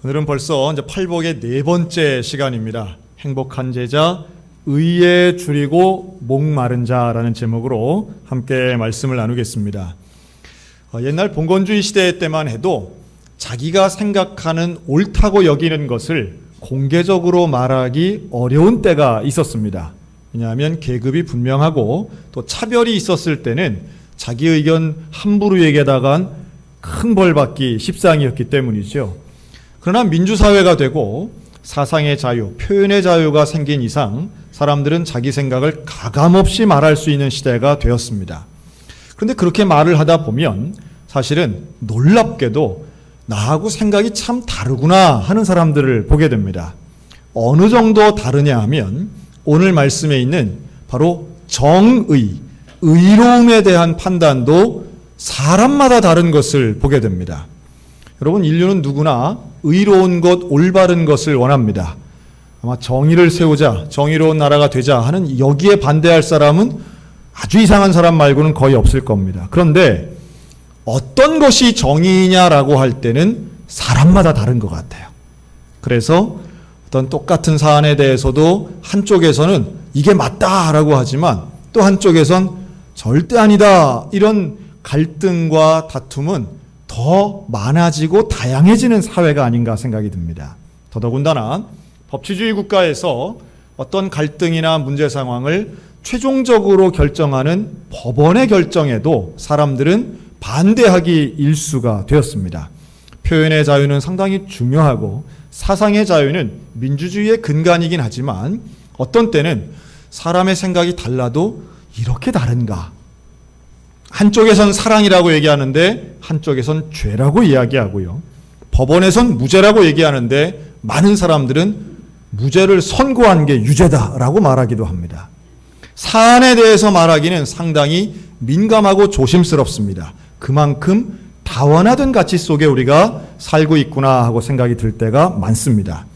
오늘은 벌써 이제 팔복의 네 번째 시간입니다. 행복한 제자, 의에 줄이고 목마른 자라는 제목으로 함께 말씀을 나누겠습니다. 옛날 봉건주의 시대 때만 해도 자기가 생각하는 옳다고 여기는 것을 공개적으로 말하기 어려운 때가 있었습니다. 왜냐하면 계급이 분명하고 또 차별이 있었을 때는 자기 의견 함부로 얘기하다간 큰 벌 받기 십상이었기 때문이죠. 그러나 민주사회가 되고 사상의 자유, 표현의 자유가 생긴 이상 사람들은 자기 생각을 가감없이 말할 수 있는 시대가 되었습니다. 그런데 그렇게 말을 하다 보면 사실은 놀랍게도 나하고 생각이 참 다르구나 하는 사람들을 보게 됩니다. 어느 정도 다르냐 하면 오늘 말씀에 있는 바로 정의, 의로움에 대한 판단도 사람마다 다른 것을 보게 됩니다. 여러분, 인류는 누구나 의로운 것, 올바른 것을 원합니다. 아마 정의를 세우자, 정의로운 나라가 되자 하는 여기에 반대할 사람은 아주 이상한 사람 말고는 거의 없을 겁니다. 그런데 어떤 것이 정의냐라고 할 때는 사람마다 다른 것 같아요. 그래서 어떤 똑같은 사안에 대해서도 한쪽에서는 이게 맞다라고 하지만 또 한쪽에선 절대 아니다, 이런 갈등과 다툼은 더 많아지고 다양해지는 사회가 아닌가 생각이 듭니다. 더더군다나 법치주의 국가에서 어떤 갈등이나 문제 상황을 최종적으로 결정하는 법원의 결정에도 사람들은 반대하기 일쑤가 되었습니다. 표현의 자유는 상당히 중요하고 사상의 자유는 민주주의의 근간이긴 하지만 어떤 때는 사람의 생각이 달라도 이렇게 다른가? 한쪽에선 사랑이라고 얘기하는데 한쪽에선 죄라고 이야기하고요. 법원에선 무죄라고 얘기하는데 많은 사람들은 무죄를 선고한 게 유죄다라고 말하기도 합니다. 사안에 대해서 말하기는 상당히 민감하고 조심스럽습니다. 그만큼 다원화된 가치 속에 우리가 살고 있구나 하고 생각이 들 때가 많습니다.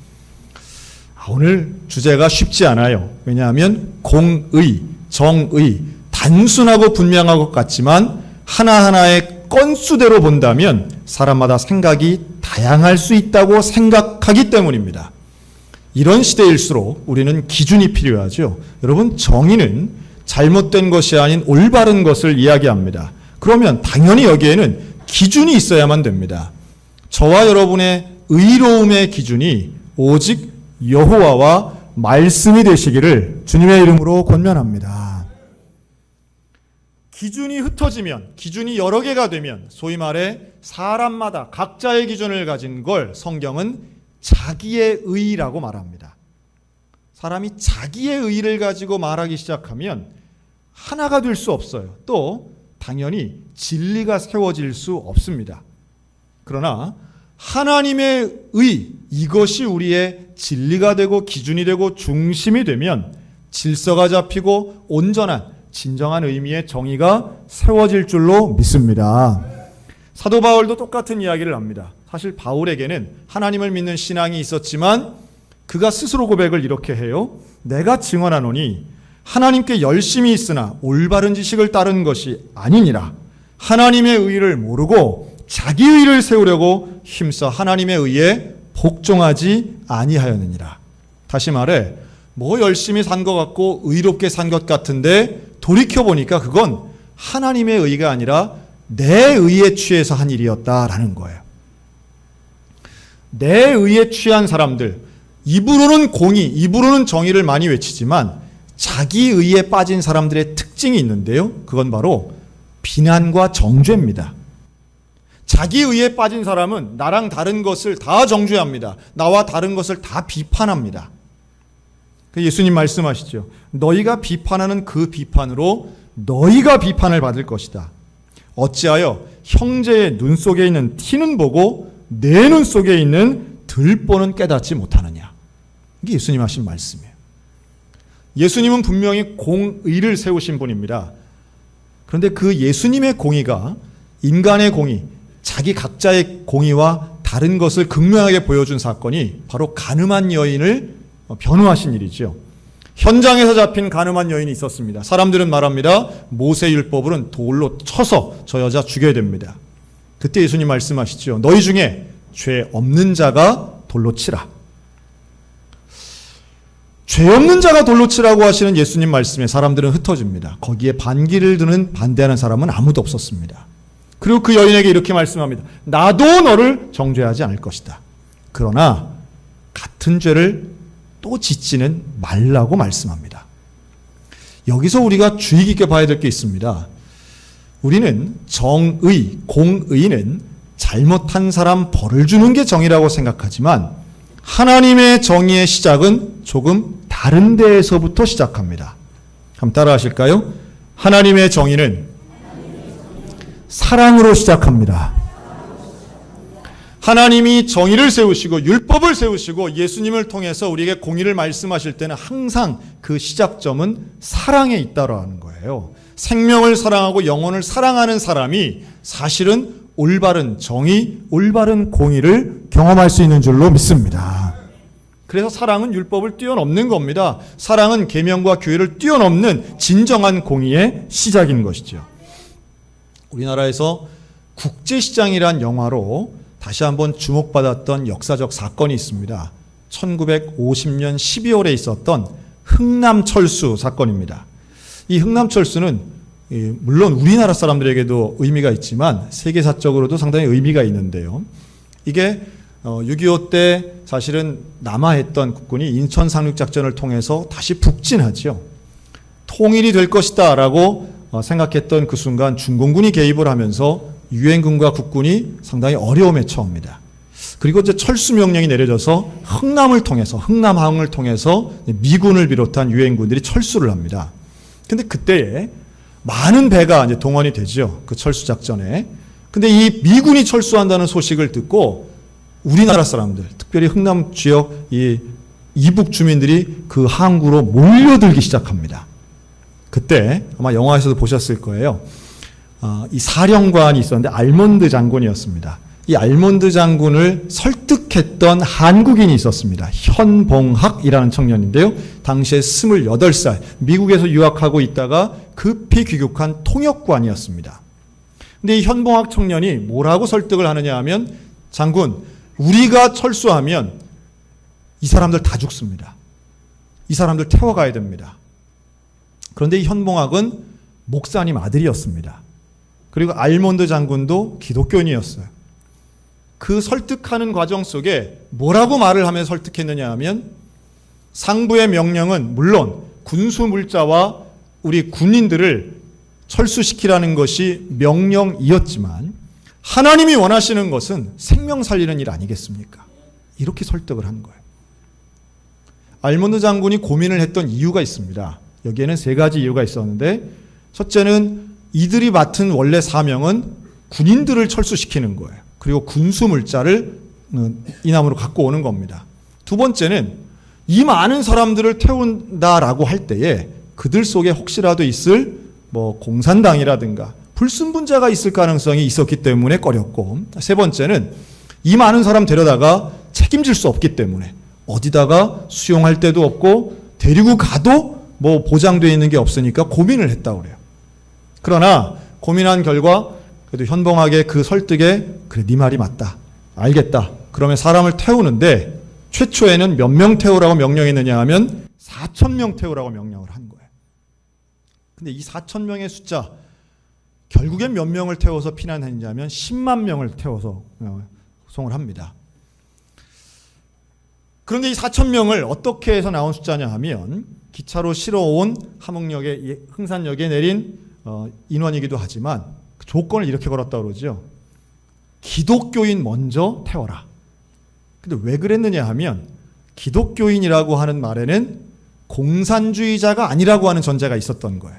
오늘 주제가 쉽지 않아요. 왜냐하면 공의, 정의, 단순하고 분명한 것 같지만 하나하나의 건수대로 본다면 사람마다 생각이 다양할 수 있다고 생각하기 때문입니다. 이런 시대일수록 우리는 기준이 필요하죠. 여러분, 정의는 잘못된 것이 아닌 올바른 것을 이야기합니다. 그러면 당연히 여기에는 기준이 있어야만 됩니다. 저와 여러분의 의로움의 기준이 오직 여호와와 말씀이 되시기를 주님의 이름으로 권면합니다. 기준이 흩어지면, 기준이 여러 개가 되면 소위 말해 사람마다 각자의 기준을 가진 걸 성경은 자기의 의라고 말합니다. 사람이 자기의 의를 가지고 말하기 시작하면 하나가 될 수 없어요. 또 당연히 진리가 세워질 수 없습니다. 그러나 하나님의 의, 이것이 우리의 진리가 되고 기준이 되고 중심이 되면 질서가 잡히고 온전한 진정한 의미의 정의가 세워질 줄로 믿습니다. 사도 바울도 똑같은 이야기를 합니다. 사실 바울에게는 하나님을 믿는 신앙이 있었지만 그가 스스로 고백을 이렇게 해요. 내가 증언하노니 하나님께 열심히 있으나 올바른 지식을 따른 것이 아니니라. 하나님의 의를 모르고 자기 의를 세우려고 힘써 하나님의 의에 복종하지 아니하였느니라. 다시 말해 열심히 산 것 같고 의롭게 산 것 같은데 돌이켜보니까 그건 하나님의 의가 아니라 내 의에 취해서 한 일이었다라는 거예요. 내 의에 취한 사람들, 입으로는 공의, 입으로는 정의를 많이 외치지만 자기 의에 빠진 사람들의 특징이 있는데요. 그건 바로 비난과 정죄입니다. 자기 의에 빠진 사람은 나랑 다른 것을 다 정죄합니다. 나와 다른 것을 다 비판합니다. 예수님 말씀하시죠. 너희가 비판하는 그 비판으로 너희가 비판을 받을 것이다. 어찌하여 형제의 눈 속에 있는 티는 보고 내 눈 속에 있는 들보는 깨닫지 못하느냐. 이게 예수님 하신 말씀이에요. 예수님은 분명히 공의를 세우신 분입니다. 그런데 그 예수님의 공의가 인간의 공의, 자기 각자의 공의와 다른 것을 극명하게 보여준 사건이 바로 간음한 여인을 변호하신 일이죠. 현장에서 잡힌 가늠한 여인이 있었습니다. 사람들은 말합니다. 모세율법으로는 돌로 쳐서 저 여자 죽여야 됩니다. 그때 예수님 말씀하시죠. 너희 중에 죄 없는 자가 돌로 치라. 죄 없는 자가 돌로 치라고 하시는 예수님 말씀에 사람들은 흩어집니다. 거기에 반기를 드는 반대하는 사람은 아무도 없었습니다. 그리고 그 여인에게 이렇게 말씀합니다. 나도 너를 정죄하지 않을 것이다. 그러나 같은 죄를 또 짓지는 말라고 말씀합니다. 여기서 우리가 주의 깊게 봐야 될 게 있습니다. 우리는 정의, 공의는 잘못한 사람 벌을 주는 게 정의라고 생각하지만 하나님의 정의의 시작은 조금 다른 데에서부터 시작합니다. 한번 따라 하실까요? 하나님의 정의는 사랑으로 시작합니다. 하나님이 정의를 세우시고 율법을 세우시고 예수님을 통해서 우리에게 공의를 말씀하실 때는 항상 그 시작점은 사랑에 있다라는 거예요. 생명을 사랑하고 영혼을 사랑하는 사람이 사실은 올바른 정의, 올바른 공의를 경험할 수 있는 줄로 믿습니다. 그래서 사랑은 율법을 뛰어넘는 겁니다. 사랑은 계명과 규율을 뛰어넘는 진정한 공의의 시작인 것이죠. 우리나라에서 국제시장이란 영화로 다시 한번 주목받았던 역사적 사건이 있습니다. 1950년 12월에 있었던 흥남철수 사건입니다. 이 흥남철수는 물론 우리나라 사람들에게도 의미가 있지만 세계사적으로도 상당히 의미가 있는데요. 이게 6.25 때 사실은 남하했던 국군이 인천 상륙작전을 통해서 다시 북진하죠. 통일이 될 것이다 라고 생각했던 그 순간 중공군이 개입을 하면서 유엔군과 국군이 상당히 어려움에 처합니다. 그리고 이제 철수 명령이 내려져서 흥남항을 통해서 미군을 비롯한 유엔군들이 철수를 합니다. 근데 그때에 많은 배가 이제 동원이 되죠. 그 철수 작전에. 근데 이 미군이 철수한다는 소식을 듣고 우리나라 사람들, 특별히 흥남 지역 이 이북 주민들이 그 항구로 몰려들기 시작합니다. 그때 아마 영화에서도 보셨을 거예요. 이 사령관이 있었는데 알몬드 장군이었습니다. 이 알몬드 장군을 설득했던 한국인이 있었습니다. 현봉학이라는 청년인데요. 당시에 28살, 미국에서 유학하고 있다가 급히 귀국한 통역관이었습니다. 근데 이 현봉학 청년이 뭐라고 설득을 하느냐 하면, 장군, 우리가 철수하면 이 사람들 다 죽습니다. 이 사람들 태워가야 됩니다. 그런데 이 현봉학은 목사님 아들이었습니다. 그리고 알몬드 장군도 기독교인이었어요. 그 설득하는 과정 속에 뭐라고 말을 하며 설득했느냐 하면, 상부의 명령은 물론 군수물자와 우리 군인들을 철수시키라는 것이 명령이었지만 하나님이 원하시는 것은 생명 살리는 일 아니겠습니까? 이렇게 설득을 한 거예요. 알몬드 장군이 고민을 했던 이유가 있습니다. 여기에는 3가지 이유가 있었는데, 첫째는 이들이 맡은 원래 사명은 군인들을 철수시키는 거예요. 그리고 군수물자를 이남으로 갖고 오는 겁니다. 두 번째는 이 많은 사람들을 태운다라고 할 때에 그들 속에 혹시라도 있을 공산당이라든가 불순분자가 있을 가능성이 있었기 때문에 꺼렸고, 세 번째는 이 많은 사람 데려다가 책임질 수 없기 때문에 어디다가 수용할 데도 없고 데리고 가도 보장되어 있는 게 없으니까 고민을 했다고 그래요. 그러나 고민한 결과 그래도 현봉학의 그 설득에 그래 네 말이 맞다. 알겠다. 그러면 사람을 태우는데 최초에는 몇 명 태우라고 명령했느냐 하면 4,000명 태우라고 명령을 한 거예요. 근데 이 4,000명의 숫자 결국엔 몇 명을 태워서 피난했냐면 10만 명을 태워서 송을 합니다. 그런데 이 4,000명을 어떻게 해서 나온 숫자냐 하면 기차로 실어온 함흥역에 흥산역에 내린 인원이기도 하지만 그 조건을 이렇게 걸었다고 그러죠. 기독교인 먼저 태워라. 근데 왜 그랬느냐 하면 기독교인이라고 하는 말에는 공산주의자가 아니라고 하는 전제가 있었던 거예요.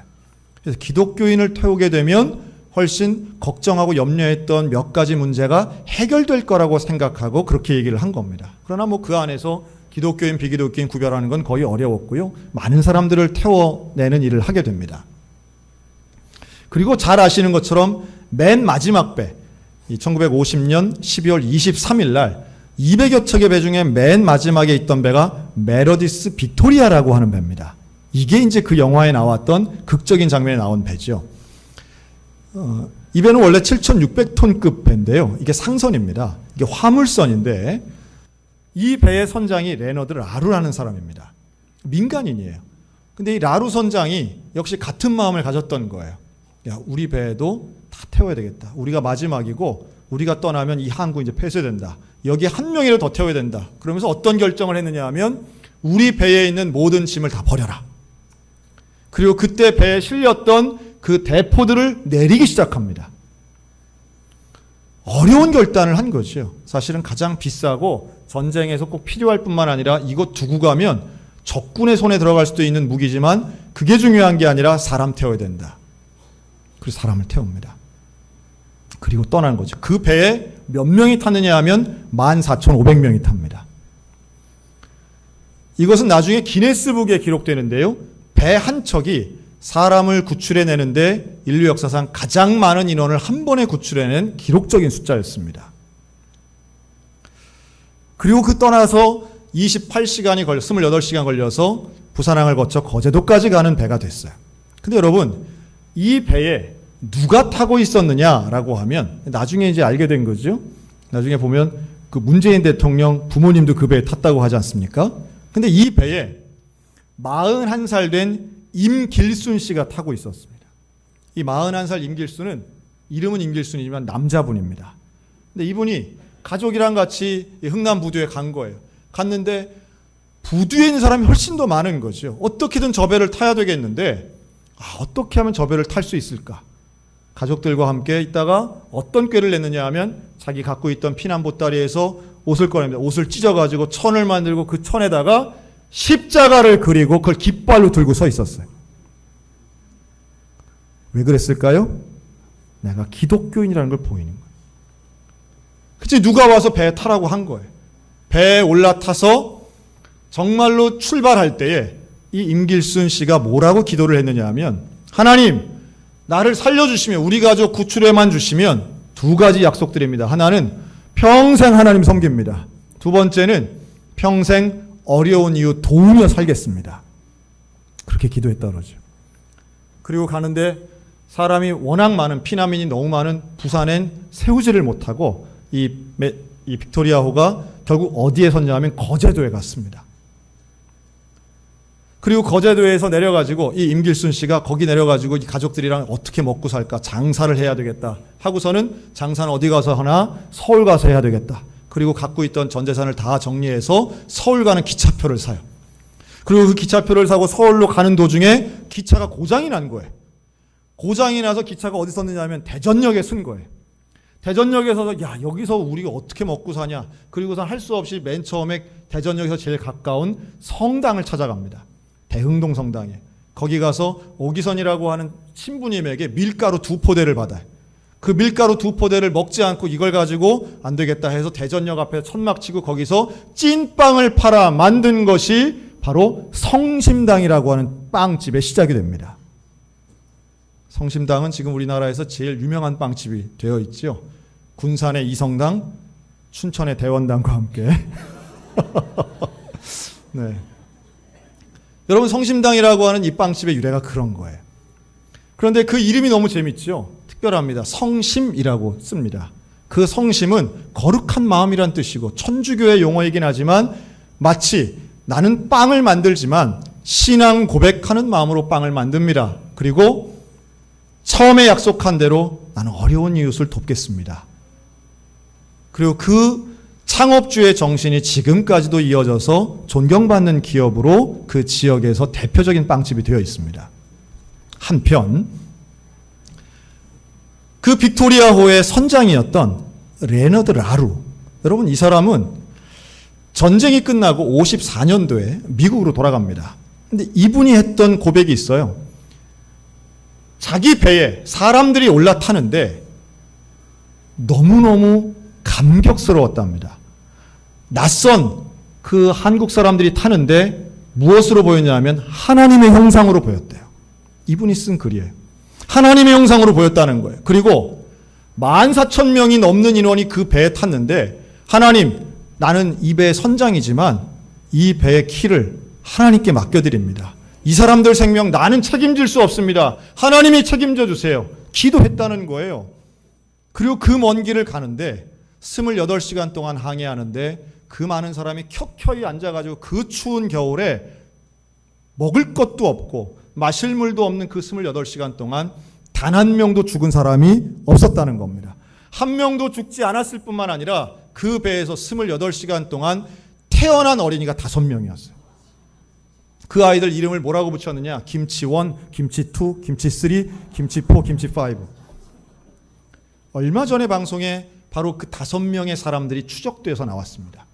그래서 기독교인을 태우게 되면 훨씬 걱정하고 염려했던 몇 가지 문제가 해결될 거라고 생각하고 그렇게 얘기를 한 겁니다. 그러나 그 안에서 기독교인, 비기독교인 구별하는 건 거의 어려웠고요. 많은 사람들을 태워내는 일을 하게 됩니다. 그리고 잘 아시는 것처럼 맨 마지막 배, 1950년 12월 23일 날 200여 척의 배 중에 맨 마지막에 있던 배가 메러디스 빅토리아라고 하는 배입니다. 이게 이제 그 영화에 나왔던 극적인 장면에 나온 배죠. 이 배는 원래 7,600톤급 배인데요. 이게 상선입니다. 이게 화물선인데 이 배의 선장이 레너드 라루라는 사람입니다. 민간인이에요. 근데 이 라루 선장이 역시 같은 마음을 가졌던 거예요. 야, 우리 배에도 다 태워야 되겠다. 우리가 마지막이고 우리가 떠나면 이 항구 이제 폐쇄된다. 여기 한 명이라도 더 태워야 된다. 그러면서 어떤 결정을 했느냐 하면 우리 배에 있는 모든 짐을 다 버려라. 그리고 그때 배에 실렸던 그 대포들을 내리기 시작합니다. 어려운 결단을 한 거죠. 사실은 가장 비싸고 전쟁에서 꼭 필요할 뿐만 아니라 이거 두고 가면 적군의 손에 들어갈 수도 있는 무기지만 그게 중요한 게 아니라 사람 태워야 된다. 그래서 사람을 태웁니다. 그리고 떠나는 거죠. 그 배에 몇 명이 탔느냐 하면 14,500명이 탑니다. 이것은 나중에 기네스북에 기록되는데요. 배 한 척이 사람을 구출해내는데 인류 역사상 가장 많은 인원을 한 번에 구출해낸 기록적인 숫자였습니다. 그리고 그 떠나서 28시간 걸려서 부산항을 거쳐 거제도까지 가는 배가 됐어요. 근데 여러분, 이 배에 누가 타고 있었느냐라고 하면 나중에 이제 알게 된 거죠. 나중에 보면 그 문재인 대통령 부모님도 그 배에 탔다고 하지 않습니까? 근데 이 배에 41살 된 임길순 씨가 타고 있었습니다. 이 41살 임길순은 이름은 임길순이지만 남자분입니다. 근데 이분이 가족이랑 같이 흥남 부두에 간 거예요. 갔는데 부두에 있는 사람이 훨씬 더 많은 거죠. 어떻게든 저 배를 타야 되겠는데 어떻게 하면 저 배를 탈 수 있을까? 가족들과 함께 있다가 어떤 꾀를 냈느냐 하면 자기 갖고 있던 피난 보따리에서 옷을 꺼냅니다. 옷을 찢어가지고 천을 만들고 그 천에다가 십자가를 그리고 그걸 깃발로 들고 서 있었어요. 왜 그랬을까요? 내가 기독교인이라는 걸 보이는 거예요. 그치, 누가 와서 배에 타라고 한 거예요. 배에 올라타서 정말로 출발할 때에 이 임길순 씨가 뭐라고 기도를 했느냐 하면, 하나님, 나를 살려주시면, 우리 가족 구출해만 주시면 두 가지 약속드립니다. 하나는 평생 하나님 섬깁니다. 두 번째는 평생 어려운 이유 도우며 살겠습니다. 그렇게 기도했다 그러죠. 그리고 가는데 사람이 워낙 많은, 피난민이 너무 많은 부산엔 세우지를 못하고 이 빅토리아호가 결국 어디에 섰냐 하면 거제도에 갔습니다. 그리고 거제도에서 내려가지고 이 임길순 씨가 거기 내려가지고 이 가족들이랑 어떻게 먹고 살까, 장사를 해야 되겠다 하고서는 장사는 어디 가서 하나, 서울 가서 해야 되겠다. 그리고 갖고 있던 전 재산을 다 정리해서 서울 가는 기차표를 사요. 그리고 그 기차표를 사고 서울로 가는 도중에 기차가 고장이 난 거예요. 고장이 나서 기차가 어디 섰느냐 하면 대전역에 쓴 거예요. 대전역에서 야, 여기서 우리가 어떻게 먹고 사냐. 그리고선 할 수 없이 맨 처음에 대전역에서 제일 가까운 성당을 찾아갑니다. 대흥동 성당에. 거기 가서 오기선이라고 하는 신부님에게 밀가루 2포대를 받아요. 그 밀가루 2포대를 먹지 않고 이걸 가지고 안 되겠다 해서 대전역 앞에 천막 치고 거기서 찐빵을 팔아 만든 것이 바로 성심당이라고 하는 빵집의 시작이 됩니다. 성심당은 지금 우리나라에서 제일 유명한 빵집이 되어 있죠. 군산의 이성당, 춘천의 대원당과 함께. 네. 여러분, 성심당이라고 하는 이 빵집의 유래가 그런 거예요. 그런데 그 이름이 너무 재밌죠. 특별합니다. 성심이라고 씁니다. 그 성심은 거룩한 마음이란 뜻이고 천주교의 용어이긴 하지만 마치 나는 빵을 만들지만 신앙 고백하는 마음으로 빵을 만듭니다. 그리고 처음에 약속한 대로 나는 어려운 이웃을 돕겠습니다. 그리고 그 창업주의 정신이 지금까지도 이어져서 존경받는 기업으로 그 지역에서 대표적인 빵집이 되어 있습니다. 한편 그 빅토리아호의 선장이었던 레너드 라루, 여러분, 이 사람은 전쟁이 끝나고 54년도에 미국으로 돌아갑니다. 근데 이분이 했던 고백이 있어요. 자기 배에 사람들이 올라타는데 너무너무 감격스러웠답니다. 낯선 그 한국 사람들이 타는데 무엇으로 보였냐면 하나님의 형상으로 보였대요. 이분이 쓴 글이에요. 하나님의 형상으로 보였다는 거예요. 그리고 14,000명이 넘는 인원이 그 배에 탔는데, 하나님, 나는 이 배의 선장이지만 이 배의 키를 하나님께 맡겨드립니다. 이 사람들 생명 나는 책임질 수 없습니다. 하나님이 책임져 주세요. 기도했다는 거예요. 그리고 그 먼 길을 가는데 28시간 동안 항해하는데 그 많은 사람이 켜켜이 앉아가지고 그 추운 겨울에 먹을 것도 없고 마실 물도 없는 그 28시간 동안 단 한 명도 죽은 사람이 없었다는 겁니다. 한 명도 죽지 않았을 뿐만 아니라 그 배에서 28시간 동안 태어난 어린이가 5명이었어요. 그 아이들 이름을 뭐라고 붙였느냐? 김치 1, 김치 2, 김치 3, 김치 4, 김치 5. 얼마 전에 방송에 바로 그 5명의 사람들이 추적돼서 나왔습니다.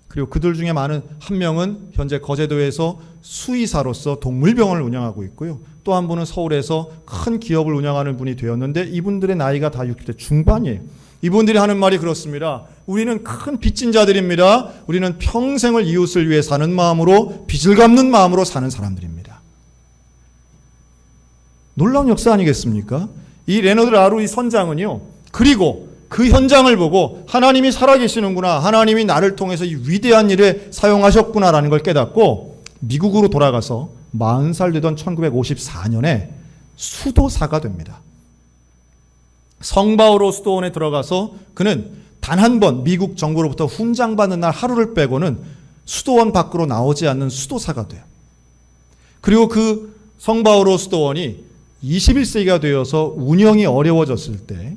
그리고 그들 중에 한 명은 현재 거제도에서 수의사로서 동물병원을 운영하고 있고요. 또 한 분은 서울에서 큰 기업을 운영하는 분이 되었는데 이분들의 나이가 다 60대 중반이에요. 이분들이 하는 말이 그렇습니다. 우리는 큰 빚진 자들입니다. 우리는 평생을 이웃을 위해 사는 마음으로 빚을 갚는 마음으로 사는 사람들입니다. 놀라운 역사 아니겠습니까? 이 레너드 라루 이 선장은요. 그리고 그 현장을 보고 하나님이 살아계시는구나. 하나님이 나를 통해서 이 위대한 일에 사용하셨구나라는 걸 깨닫고 미국으로 돌아가서 40살 되던 1954년에 수도사가 됩니다. 성바오로 수도원에 들어가서 그는 단 한 번 미국 정부로부터 훈장받는 날 하루를 빼고는 수도원 밖으로 나오지 않는 수도사가 돼요. 그리고 그 성바오로 수도원이 21세기가 되어서 운영이 어려워졌을 때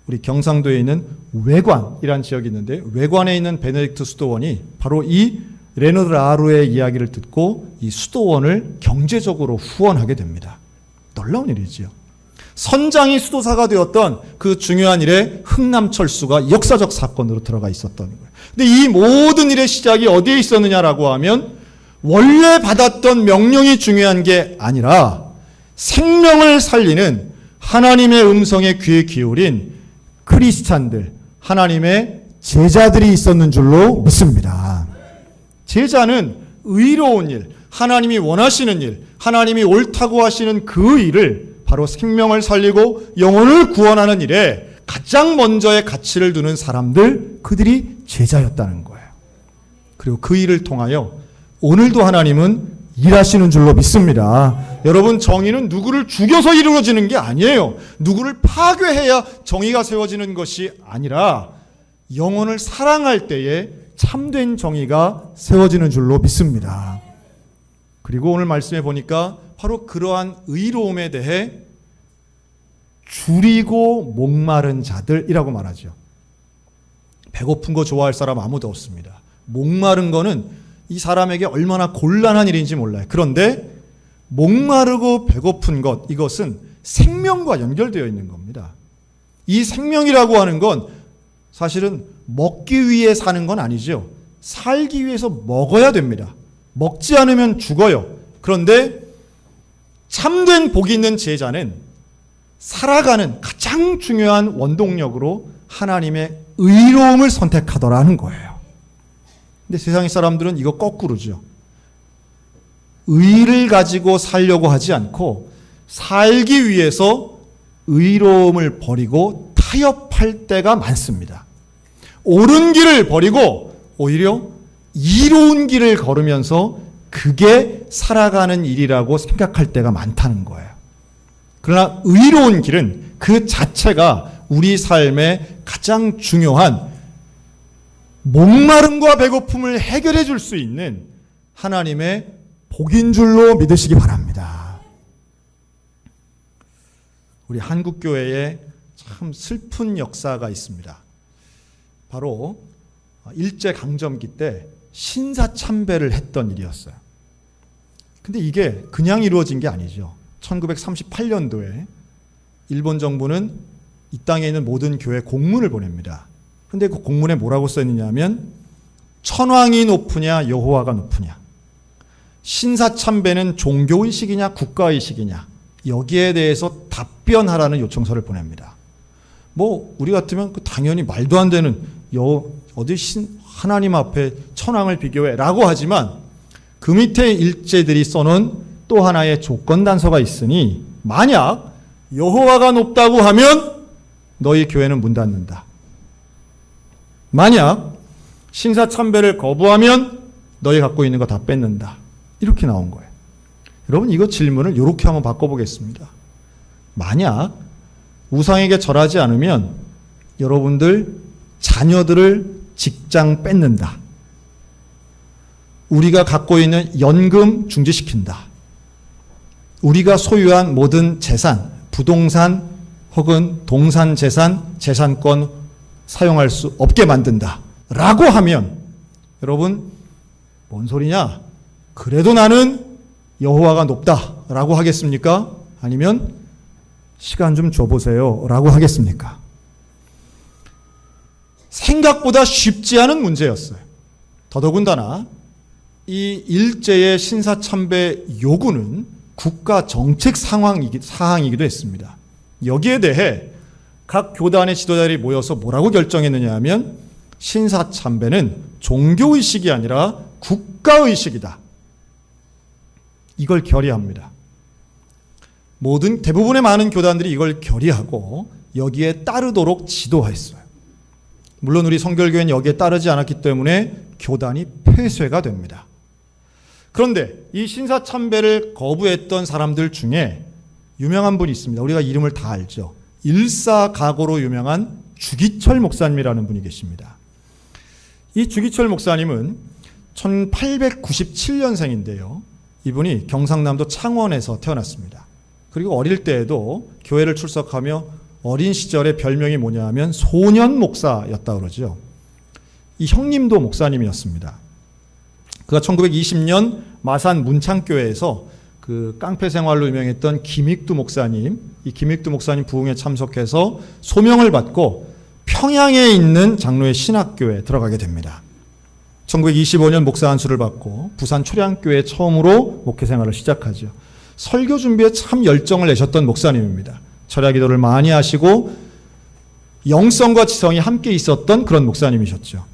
우리 경상도에 있는 외관이라는 지역이 있는데 외관에 있는 베네딕트 수도원이 바로 이 레너드 라루의 이야기를 듣고 이 수도원을 경제적으로 후원하게 됩니다. 놀라운 일이지요. 선장이 수도사가 되었던 그 중요한 일에 흥남철수가 역사적 사건으로 들어가 있었던 거예요. 근데 이 모든 일의 시작이 어디에 있었느냐라고 하면 원래 받았던 명령이 중요한 게 아니라 생명을 살리는 하나님의 음성에 귀에 기울인 크리스찬들, 하나님의 제자들이 있었는 줄로 믿습니다. 제자는 의로운 일, 하나님이 원하시는 일, 하나님이 옳다고 하시는 그 일을 바로 생명을 살리고 영혼을 구원하는 일에 가장 먼저의 가치를 두는 사람들, 그들이 제자였다는 거예요. 그리고 그 일을 통하여 오늘도 하나님은 일하시는 줄로 믿습니다. 여러분, 정의는 누구를 죽여서 이루어지는 게 아니에요. 누구를 파괴해야 정의가 세워지는 것이 아니라 영혼을 사랑할 때에 참된 정의가 세워지는 줄로 믿습니다. 그리고 오늘 말씀해 보니까 바로 그러한 의로움에 대해 줄이고 목마른 자들이라고 말하죠. 배고픈 거 좋아할 사람 아무도 없습니다. 목마른 거는 이 사람에게 얼마나 곤란한 일인지 몰라요. 그런데 목마르고 배고픈 것, 이것은 생명과 연결되어 있는 겁니다. 이 생명이라고 하는 건 사실은 먹기 위해 사는 건 아니죠. 살기 위해서 먹어야 됩니다. 먹지 않으면 죽어요. 그런데 참된 복이 있는 제자는 살아가는 가장 중요한 원동력으로 하나님의 의로움을 선택하더라는 거예요. 근데 세상의 사람들은 이거 거꾸로죠. 의를 가지고 살려고 하지 않고 살기 위해서 의로움을 버리고 타협할 때가 많습니다. 옳은 길을 버리고 오히려 이로운 길을 걸으면서 그게 살아가는 일이라고 생각할 때가 많다는 거예요. 그러나 의로운 길은 그 자체가 우리 삶의 가장 중요한 목마름과 배고픔을 해결해 줄 수 있는 하나님의 복인 줄로 믿으시기 바랍니다. 우리 한국교회에 참 슬픈 역사가 있습니다. 바로 일제강점기 때 신사참배를 했던 일이었어요. 근데 이게 그냥 이루어진 게 아니죠. 1938년도에 일본 정부는 이 땅에 있는 모든 교회 공문을 보냅니다. 근데 그 공문에 뭐라고 써있느냐 하면 천왕이 높으냐 여호와가 높으냐, 신사참배는 종교의식이냐 국가의식이냐, 여기에 대해서 답변하라는 요청서를 보냅니다. 뭐 우리 같으면 당연히 말도 안 되는 하나님 앞에 천왕을 비교해라고 하지만 그 밑에 일제들이 써놓은 또 하나의 조건 단서가 있으니 만약 여호와가 높다고 하면 너희 교회는 문 닫는다. 만약 신사참배를 거부하면 너희 갖고 있는 거 다 뺏는다. 이렇게 나온 거예요. 여러분, 이거 질문을 이렇게 한번 바꿔보겠습니다. 만약 우상에게 절하지 않으면 여러분들 자녀들을 직장 뺏는다. 우리가 갖고 있는 연금 중지시킨다. 우리가 소유한 모든 재산, 부동산 혹은 동산 재산, 재산권 사용할 수 없게 만든다. 라고 하면 여러분, 뭔 소리냐? 그래도 나는 여호와가 높다. 라고 하겠습니까? 아니면 시간 좀 줘보세요. 라고 하겠습니까? 생각보다 쉽지 않은 문제였어요. 더더군다나 이 일제의 신사참배 요구는 국가 정책 사항이기도 했습니다. 여기에 대해 각 교단의 지도자들이 모여서 뭐라고 결정했느냐 하면 신사참배는 종교의식이 아니라 국가의식이다. 이걸 결의합니다. 대부분의 많은 교단들이 이걸 결의하고 여기에 따르도록 지도했어요. 물론 우리 성결교회는 여기에 따르지 않았기 때문에 교단이 폐쇄가 됩니다. 그런데 이 신사참배를 거부했던 사람들 중에 유명한 분이 있습니다. 우리가 이름을 다 알죠. 일사각오로 유명한 주기철 목사님이라는 분이 계십니다. 이 주기철 목사님은 1897년생인데요. 이분이 경상남도 창원에서 태어났습니다. 그리고 어릴 때에도 교회를 출석하며 어린 시절의 별명이 뭐냐 하면 소년 목사였다 그러죠. 이 형님도 목사님이었습니다. 그가 1920년 마산 문창교회에서 그 깡패 생활로 유명했던 김익두 목사님, 이 김익두 목사님 부흥에 참석해서 소명을 받고 평양에 있는 장로의 신학교에 들어가게 됩니다. 1925년 목사 안수를 받고 부산 초량교회 처음으로 목회 생활을 시작하죠. 설교 준비에 참 열정을 내셨던 목사님입니다. 철야 기도를 많이 하시고 영성과 지성이 함께 있었던 그런 목사님이셨죠.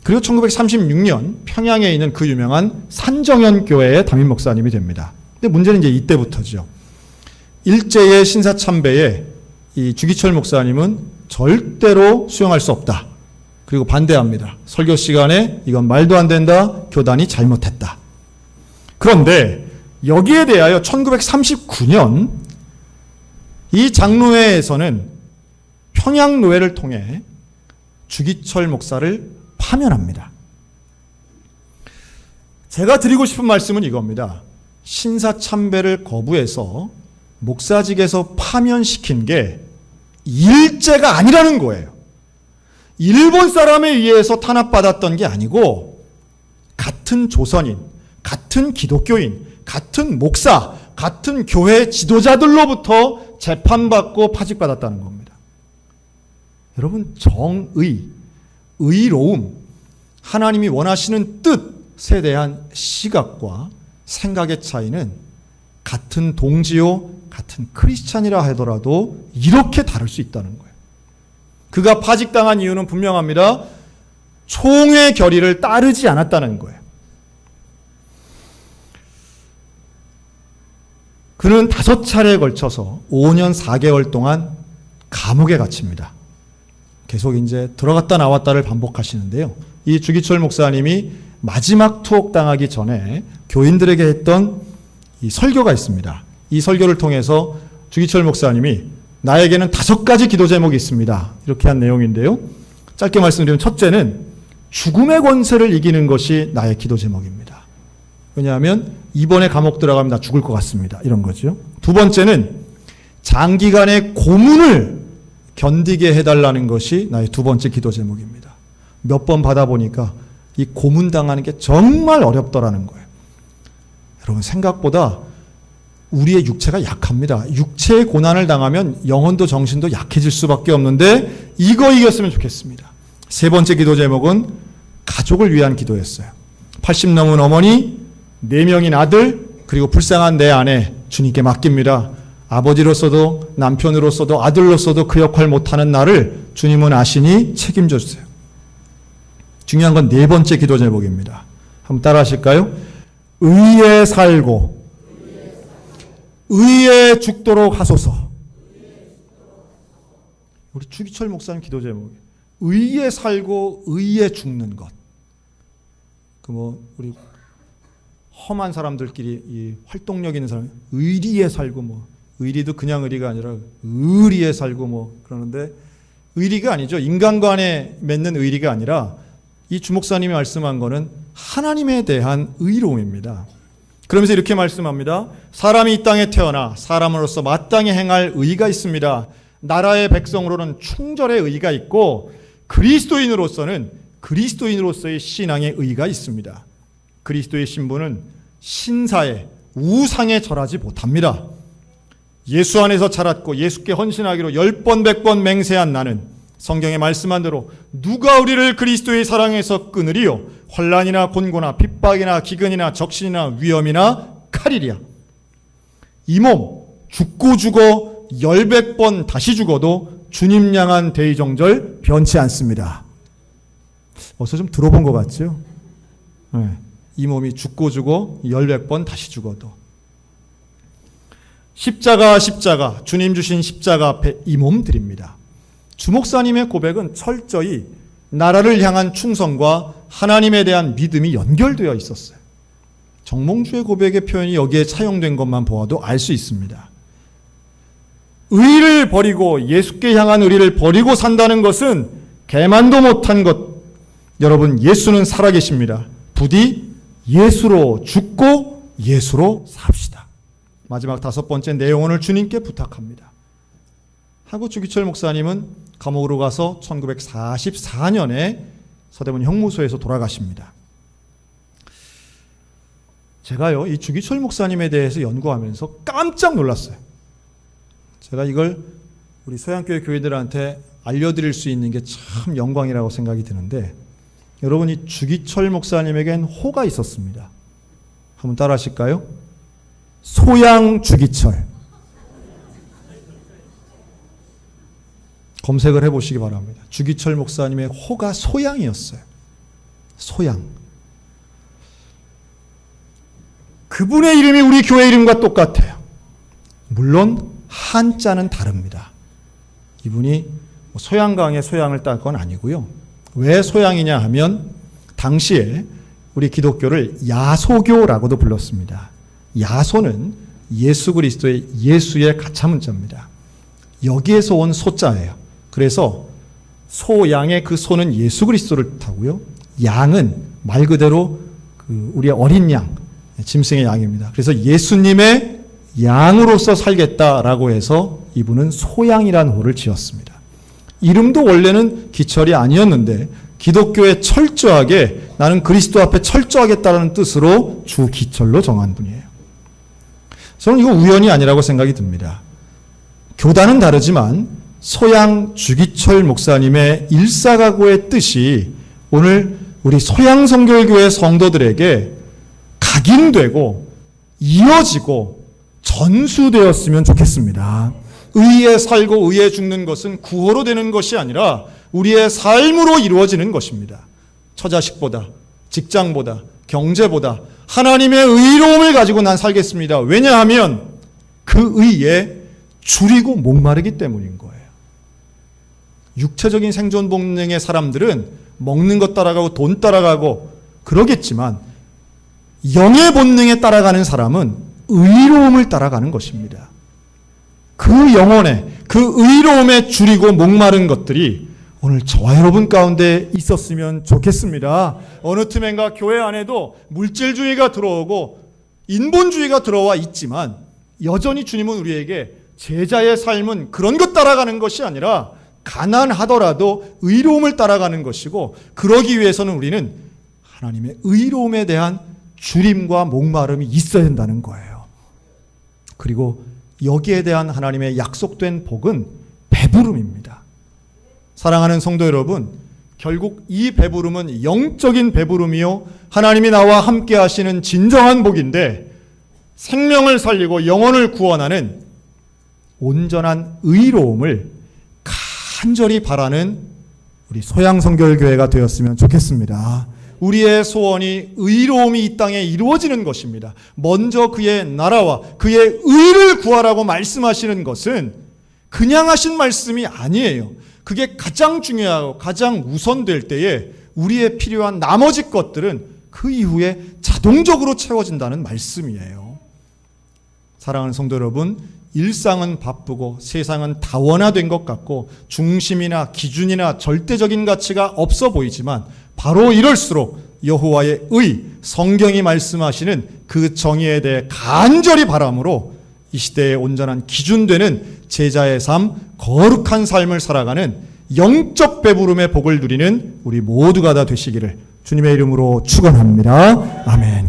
그리고 1936년 평양에 있는 그 유명한 산정현 교회의 담임 목사님이 됩니다. 근데 문제는 이제 이때부터죠. 일제의 신사참배에 이 주기철 목사님은 절대로 수용할 수 없다. 그리고 반대합니다. 설교 시간에 이건 말도 안 된다. 교단이 잘못했다. 그런데 여기에 대하여 1939년 이 장로회에서는 평양노회를 통해 주기철 목사를 파면합니다. 제가 드리고 싶은 말씀은 이겁니다. 신사참배를 거부해서 목사직에서 파면시킨 게 일제가 아니라는 거예요. 일본 사람에 의해서 탄압받았던 게 아니고 같은 조선인, 같은 기독교인, 같은 목사, 같은 교회 지도자들로부터 재판받고 파직받았다는 겁니다. 여러분, 정의, 의로움, 하나님이 원하시는 뜻에 대한 시각과 생각의 차이는 같은 동지요, 같은 크리스찬이라 하더라도 이렇게 다를 수 있다는 거예요. 그가 파직당한 이유는 분명합니다. 총회 결의를 따르지 않았다는 거예요. 그는 5차례에 걸쳐서 5년 4개월 동안 감옥에 갇힙니다. 계속 이제 들어갔다 나왔다를 반복하시는데요. 이 주기철 목사님이 마지막 투옥당하기 전에 교인들에게 했던 이 설교가 있습니다. 이 설교를 통해서 주기철 목사님이 나에게는 5가지 기도 제목이 있습니다. 이렇게 한 내용인데요. 짧게 말씀드리면 첫째는 죽음의 권세를 이기는 것이 나의 기도 제목입니다. 왜냐하면 이번에 감옥 들어가면 나 죽을 것 같습니다. 이런 거죠. 두 번째는 장기간의 고문을 견디게 해달라는 것이 나의 두 번째 기도 제목입니다. 몇 번 받아보니까 이 고문당하는 게 정말 어렵더라는 거예요. 여러분, 생각보다 우리의 육체가 약합니다. 육체의 고난을 당하면 영혼도 정신도 약해질 수밖에 없는데 이거 이겼으면 좋겠습니다. 세 번째 기도 제목은 가족을 위한 기도였어요. 80 넘은 어머니, 4명인 아들, 그리고 불쌍한 내 아내 주님께 맡깁니다. 아버지로서도 남편으로서도 아들로서도 그 역할 못하는 나를 주님은 아시니 책임져 주세요. 중요한 건 4번째 기도 제목입니다. 한번 따라 하실까요? 의에 살고 의에 죽도록 하소서. 우리 주기철 목사님 기도 제목이에요. 의에 살고 의에 죽는 것. 우리 험한 사람들끼리 이 활동력 있는 사람, 의리에 살고 뭐 의리도 그냥 의리가 아니라 의리에 살고 뭐 그러는데 의리가 아니죠. 인간간에 맺는 의리가 아니라 이 주목사님이 말씀한 거는 하나님에 대한 의로움입니다. 그러면서 이렇게 말씀합니다. 사람이 이 땅에 태어나 사람으로서 마땅히 행할 의가 있습니다. 나라의 백성으로는 충절의 의가 있고 그리스도인으로서는 그리스도인으로서의 신앙의 의가 있습니다. 그리스도의 신분은 신사에 우상에 절하지 못합니다. 예수 안에서 자랐고 예수께 헌신하기로 10번 100번 맹세한 나는 성경에 말씀한 대로 누가 우리를 그리스도의 사랑에서 끊으리요? 환난이나 곤고나 핍박이나 기근이나 적신이나 위험이나 칼이랴. 이 몸 죽고 죽어 10번 다시 죽어도 주님 향한 대의정절 변치 않습니다. 어서 좀 들어본 것 같죠? 네. 이 몸이 죽고 죽어 10번 다시 죽어도 십자가 주님 주신 십자가 앞에 이 몸 드립니다. 주목사님의 고백은 철저히 나라를 향한 충성과 하나님에 대한 믿음이 연결되어 있었어요. 정몽주의 고백의 표현이 여기에 차용된 것만 보아도 알 수 있습니다. 의를 버리고 예수께 향한 의리를 버리고 산다는 것은 개만도 못한 것. 여러분, 예수는 살아계십니다. 부디 예수로 죽고 예수로 삽시다. 마지막 5번째, 내 영혼을 주님께 부탁합니다. 하고 주기철 목사님은 감옥으로 가서 1944년에 서대문 형무소에서 돌아가십니다. 제가요, 이 주기철 목사님에 대해서 연구하면서 깜짝 놀랐어요. 제가 이걸 우리 서양교회 교회들한테 알려드릴 수 있는 게 참 영광이라고 생각이 드는데, 여러분, 이 주기철 목사님에겐 호가 있었습니다. 한번 따라 하실까요? 소양 주기철. 검색을 해보시기 바랍니다. 주기철 목사님의 호가 소양이었어요. 소양. 그분의 이름이 우리 교회 이름과 똑같아요. 물론 한자는 다릅니다. 이분이 소양강의 소양을 딴 건 아니고요. 왜 소양이냐 하면 당시에 우리 기독교를 야소교라고도 불렀습니다. 야소는 예수 그리스도의 예수의 가차문자입니다. 여기에서 온 소자예요. 그래서 소양의 그 소는 예수 그리스도를 뜻하고요. 양은 말 그대로 우리의 어린 양, 짐승의 양입니다. 그래서 예수님의 양으로서 살겠다라고 해서 이분은 소양이라는 호를 지었습니다. 이름도 원래는 기철이 아니었는데 기독교에 철저하게 나는 그리스도 앞에 철저하겠다는 뜻으로 주기철로 정한 분이에요. 저는 이거 우연이 아니라고 생각이 듭니다. 교단은 다르지만 소양 주기철 목사님의 일사각오의 뜻이 오늘 우리 소양성결교회 성도들에게 각인되고 이어지고 전수되었으면 좋겠습니다. 의에 살고 의에 죽는 것은 구호로 되는 것이 아니라 우리의 삶으로 이루어지는 것입니다. 처자식보다, 직장보다, 경제보다 하나님의 의로움을 가지고 난 살겠습니다. 왜냐하면 그 의에 줄이고 목마르기 때문인 거예요. 육체적인 생존 본능의 사람들은 먹는 것 따라가고 돈 따라가고 그러겠지만 영의 본능에 따라가는 사람은 의로움을 따라가는 것입니다. 그 영혼에, 그 의로움에 줄이고 목마른 것들이 오늘 저와 여러분 가운데 있었으면 좋겠습니다. 어느 틈엔가 교회 안에도 물질주의가 들어오고 인본주의가 들어와 있지만 여전히 주님은 우리에게 제자의 삶은 그런 것 따라가는 것이 아니라 가난하더라도 의로움을 따라가는 것이고, 그러기 위해서는 우리는 하나님의 의로움에 대한 줄임과 목마름이 있어야 한다는 거예요. 그리고 여기에 대한 하나님의 약속된 복은 배부름입니다. 사랑하는 성도 여러분, 결국 이 배부름은 영적인 배부름이요 하나님이 나와 함께 하시는 진정한 복인데, 생명을 살리고 영혼을 구원하는 온전한 의로움을 간절히 바라는 우리 소양성결교회가 되었으면 좋겠습니다. 우리의 소원이 의로움이 이 땅에 이루어지는 것입니다. 먼저 그의 나라와 그의 의를 구하라고 말씀하시는 것은 그냥 하신 말씀이 아니에요. 그게 가장 중요하고 가장 우선될 때에 우리의 필요한 나머지 것들은 그 이후에 자동적으로 채워진다는 말씀이에요. 사랑하는 성도 여러분, 일상은 바쁘고 세상은 다원화된 것 같고 중심이나 기준이나 절대적인 가치가 없어 보이지만 바로 이럴수록 여호와의 의, 성경이 말씀하시는 그 정의에 대해 간절히 바람으로 이 시대의 온전한 기준되는 제자의 삶, 거룩한 삶을 살아가는 영적 배부름의 복을 누리는 우리 모두가 다 되시기를 주님의 이름으로 축원합니다. 아멘.